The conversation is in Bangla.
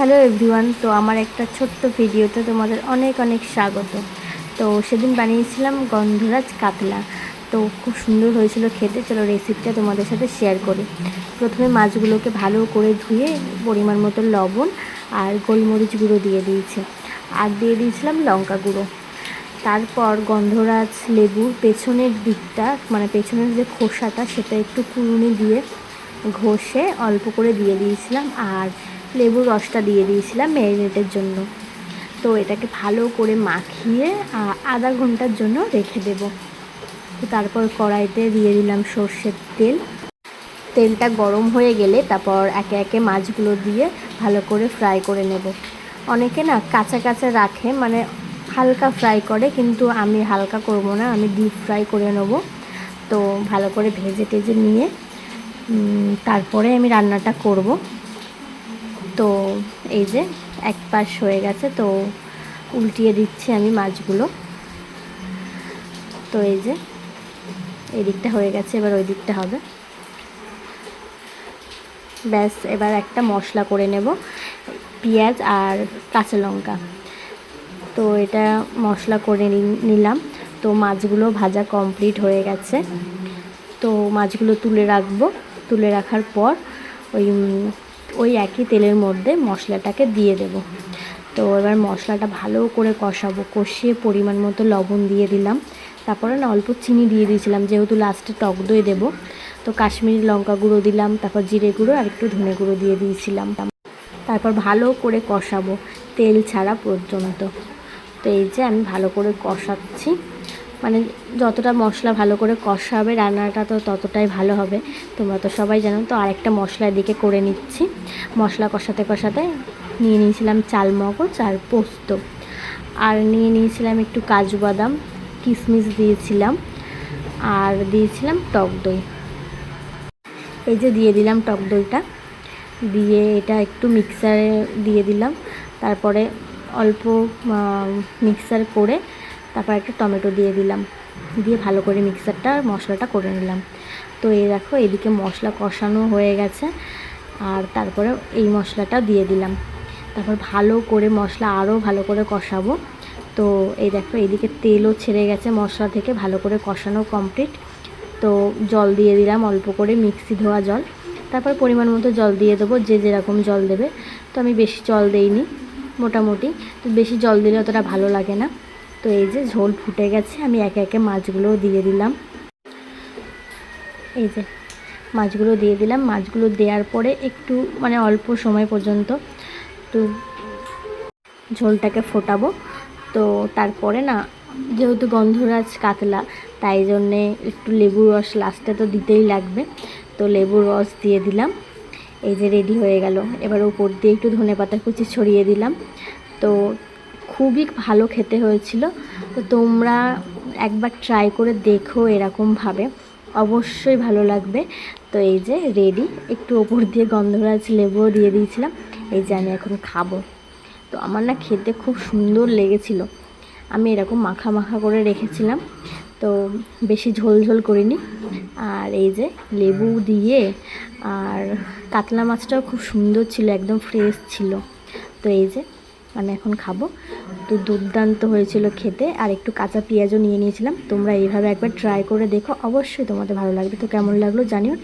হ্যালো এভরিওয়ান, তো আমার একটা ছোট্ট ভিডিওতে তোমাদের অনেক অনেক স্বাগত। তো সেদিন বানিয়েছিলাম গন্ধরাজ কাতলা, তো খুব সুন্দর হয়েছিল খেতে। চলো রেসিপিটা তোমাদের সাথে শেয়ার করি। প্রথমে মাছগুলোকে ভালো করে ধুয়ে পরিমাণ মতো লবণ আর গোলমরিচ গুঁড়ো দিয়ে দিয়েছি, আর দিয়ে দিয়েছিলাম লঙ্কা গুঁড়ো। তারপর গন্ধরাজ লেবুর পেছনের দিকটা, মানে পেছনের যে খোসাটা, সেটা একটু কুড়ুনি দিয়ে ঘষে অল্প করে দিয়ে দিয়েছিলাম, আর লেবুর রসটা দিয়ে দিয়েছিলাম ম্যারিনেটের জন্য। তো এটাকে ভালো করে মাখিয়ে আধা ঘন্টার জন্য রেখে দেব। তো তারপর কড়াইতে দিয়ে দিলাম সর্ষের তেল। তেলটা গরম হয়ে গেলে তারপর একে একে মাছগুলো দিয়ে ভালো করে ফ্রাই করে নেব। অনেকে না কাঁচা কাঁচা রাখে, মানে হালকা ফ্রাই করে, কিন্তু আমি হালকা করব না, আমি ডিপ ফ্রাই করে নেব। তো ভালো করে ভেজে টেজে নিয়ে তারপরে আমি রান্নাটা করব। তো এই যে এক পাশ হয়ে গেছে, তো উল্টিয়ে দিচ্ছি আমি মাছগুলো। তো এই যে এই দিকটা হয়ে গেছে, এবার ওই দিকটা হবে। ব্যাস, এবার একটা মশলা করে নেব, পেঁয়াজ আর কাঁচা লঙ্কা। তো এটা মশলা করে নিলাম। তো মাছগুলো ভাজা কমপ্লিট হয়ে গেছে, তো মাছগুলো তুলে রাখবো। তুলে রাখার পর ওই একই তেলের মধ্যে মশলাটাকে দিয়ে দেব। তো এবার মশলাটা ভালো করে কষাবো, কষিয়ে পরিমাণ মতো লবণ দিয়ে দিলাম। তারপরে না অল্প চিনি দিয়ে দিয়েছিলাম, যেহেতু লাস্টে টক দই দেবো। তো কাশ্মীরি লঙ্কা গুঁড়ো দিলাম, তারপর জিরে গুঁড়ো আর একটু ধনে গুঁড়ো দিয়ে দিয়েছিলাম। তারপর ভালো করে কষাবো তেল ছাড়া পর্যন্ত। তো এই যে আমি ভালো করে কষাচ্ছি, মানে যতটা মশলা ভালো করে কষাবে রান্নাটা তো ততটাই ভালো হবে, তোমরা তো সবাই জানো। তো আরেকটা মশলা এদিকে করে নিচ্ছি। মশলা কষাতে কষাতে নিয়ে নিয়েছিলাম চালমগজ আর পোস্ত, আর নিয়ে নিয়েছিলাম একটু কাজু বাদাম, কিশমিশ দিয়েছিলাম, আর দিয়েছিলাম টক দই। এই যে দিয়ে দিলাম টক দইটা, দিয়ে এটা একটু মিক্সারে দিয়ে দিলাম। তারপরে অল্প মিক্সার করে তারপর একটা টমেটো দিয়ে দিলাম, দিয়ে ভালো করে মিক্সারটা মশলাটা করে নিলাম। তো এই দেখো এদিকে মশলা কষানো হয়ে গেছে, আর তারপরে এই মশলাটা দিয়ে দিলাম। তারপর ভালো করে মশলা আরও ভালো করে কষাবো। তো এই দেখো এইদিকে তেলও ছেড়ে গেছে মশলা থেকে, ভালো করে কষানো কমপ্লিট। তো জল দিয়ে দিলাম অল্প করে, মিক্সি ধোয়া জল। তারপর পরিমাণ মতো জল দিয়ে দেবো, যে যেরকম জল দেবে। তো আমি বেশি জল দেইনি, মোটামুটি। তো বেশি জল দিলে অতটা ভালো লাগে না। তো এই যে ঝোল ফুটে গেছে, আমি একে একে মাছগুলোও দিয়ে দিলাম। এই যে মাছগুলো দিয়ে দিলাম। মাছগুলো দেওয়ার পরে একটু মানে অল্প সময় পর্যন্ত একটু ঝোলটাকে ফোটাবো। তো তারপরে না, যেহেতু গন্ধরাজ কাতলা, তাই জন্যে একটু লেবুর রস লাস্টে তো দিতেই লাগবে। তো লেবুর রস দিয়ে দিলাম। এই যে রেডি হয়ে গেল। এবার উপর দিয়ে একটু ধনেপাতা কুচি ছড়িয়ে দিলাম। তো খুবই ভালো খেতে হয়েছিল। তো তোমরা একবার ট্রাই করে দেখো এরকমভাবে, অবশ্যই ভালো লাগবে। তো এই যে রেডি, একটু ওপর দিয়ে গন্ধরাজ লেবুও দিয়ে দিয়েছিলাম। এই যে আমি এখন খাবো। তো আমার না খেতে খুব সুন্দর লেগেছিল। আমি এরকম মাখা মাখা করে রেখেছিলাম, তো বেশি ঝোল ঝোল করিনি। আর এই যে লেবু দিয়ে, আর কাতলা মাছটাও খুব সুন্দর ছিল, একদম ফ্রেশ ছিল। তো এই যে আমি এখন খাবো। তো দুর্দান্ত হয়েছিল খেতে, আর একটু কাঁচা পেঁয়াজও নিয়ে নিয়েছিলাম। তোমরা এইভাবে একবার ট্রাই করে দেখো, অবশ্যই তোমাদের ভালো লাগবে। তো কেমন লাগলো জানিও।